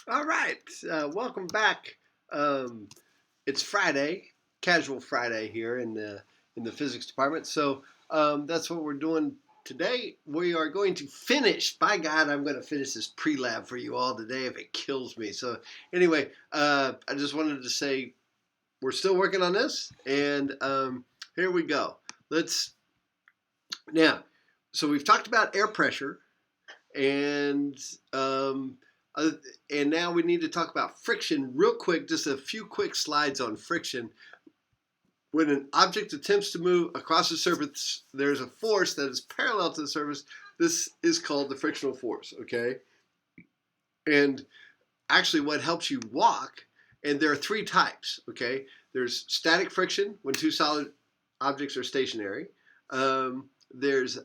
All right, welcome back. Um, it's Friday, casual Friday here in the physics department. So that's what we're doing today. We are going to finish. By God, I'm going to finish this pre-lab for you all today if it kills me. So anyway, I just wanted to say we're still working on this, and here we go. Let's now. So we've talked about air pressure and um, uh, and now we need to talk about friction real quick. Just a few quick slides on friction. When an object attempts to move across a surface, there's a force that is parallel to the surface. This is called the frictional force. Okay, and actually, what helps you walk, and there are three types. Okay, there's static friction when two solid objects are stationary. There's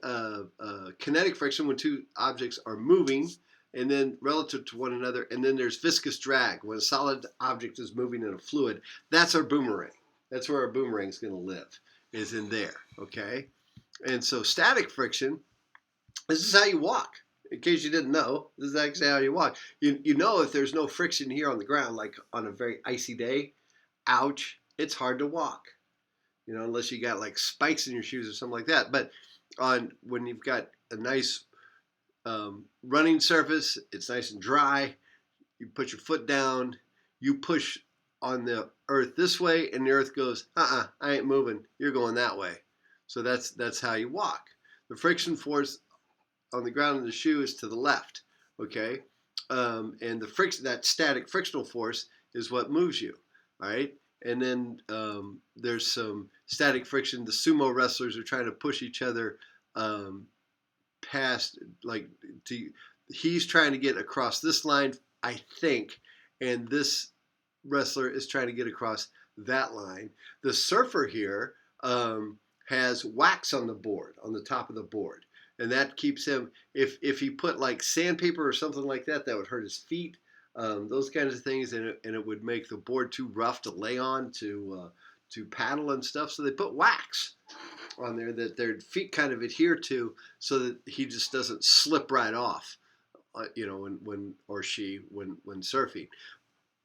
kinetic friction when two objects are moving, and then relative to one another. And then there's viscous drag when a solid object is moving in a fluid. That's our boomerang. That's where our boomerang is going to live, is in there. Okay, and so static friction. This is how you walk. In case you didn't know, this is actually how you walk. You know if there's no friction here on the ground, like on a very icy day, ouch, it's hard to walk. Unless you got like spikes in your shoes or something like that. But on when you've got a nice running surface, it's nice and dry. You put your foot down, you push on the earth this way, and the earth goes, I ain't moving. You're going that way. So that's how you walk. The friction force on the ground in the shoe is to the left. Okay, and that static frictional force is what moves you. All right. And then there's some static friction. The sumo wrestlers are trying to push each other past, like, he's trying to get across this line, I think, and this wrestler is trying to get across that line. The surfer here has wax on the board, on the top of the board, and that keeps him. If he put like sandpaper or something like that, that would hurt his feet. Those kinds of things, and it would make the board too rough to lay on to paddle and stuff. So they put wax on there that their feet kind of adhere to, so that he just doesn't slip right off. When or she when surfing.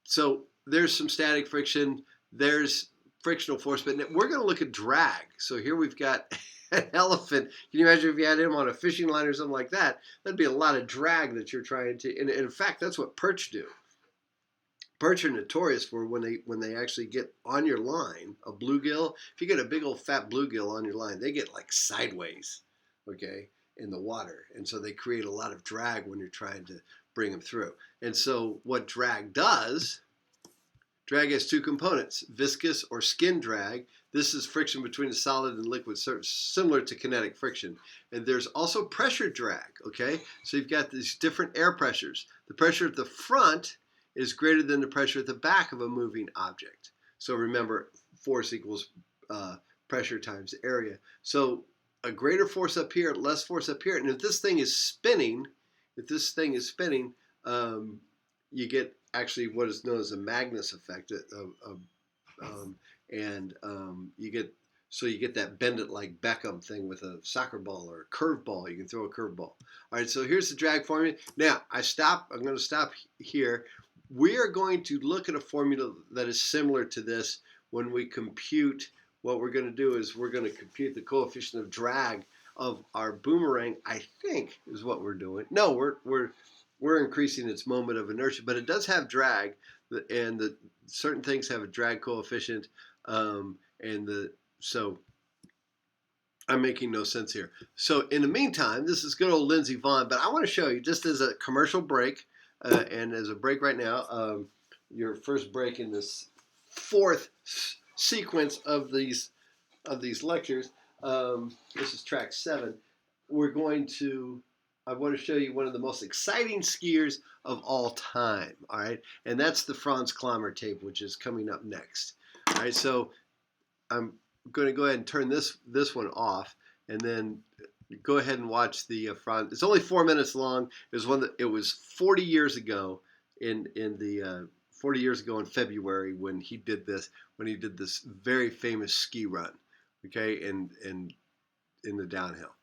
So there's some static friction. There's frictional force, but we're going to look at drag. So here we've got an elephant. Can you imagine if you had him on a fishing line or something like that? That'd be a lot of drag that you're trying to. And in fact, that's what perch do. Perch are notorious for when they actually get on your line. A bluegill, if you get a big old fat bluegill on your line, they get like sideways, okay, in the water, and so they create a lot of drag when you're trying to bring them through. And so what drag does? Drag has two components: viscous or skin drag. This is friction between a solid and liquid, similar to kinetic friction. And there's also pressure drag, okay? So you've got these different air pressures. The pressure at the front is greater than the pressure at the back of a moving object. So remember, force equals pressure times area. So a greater force up here, less force up here. And if this thing is spinning, you get actually what is known as a Magnus effect, and you get that bend it like Beckham thing with a soccer ball or a curve ball. You can throw a curve ball. All right, so here's the drag formula. Now I'm going to stop here. We are going to look at a formula that is similar to this when we compute. What we're going to do is we're going to compute the coefficient of drag of our boomerang. I think is what we're doing. No, we're increasing its moment of inertia, but it does have drag, and certain things have a drag coefficient, so I'm making no sense here. So in the meantime, this is good old Lindsey Vonn, but I want to show you just as a commercial break, and as a break right now, your first break in this fourth sequence of these lectures. This is track 7. I want to show you one of the most exciting skiers of all time. All right, and that's the Franz Klammer tape, which is coming up next. All right, so I'm going to go ahead and turn this one off, and then go ahead and watch the Franz. It's only 4 minutes long. It was 40 years ago in 40 years ago in February when he did this very famous ski run, okay, in the downhill.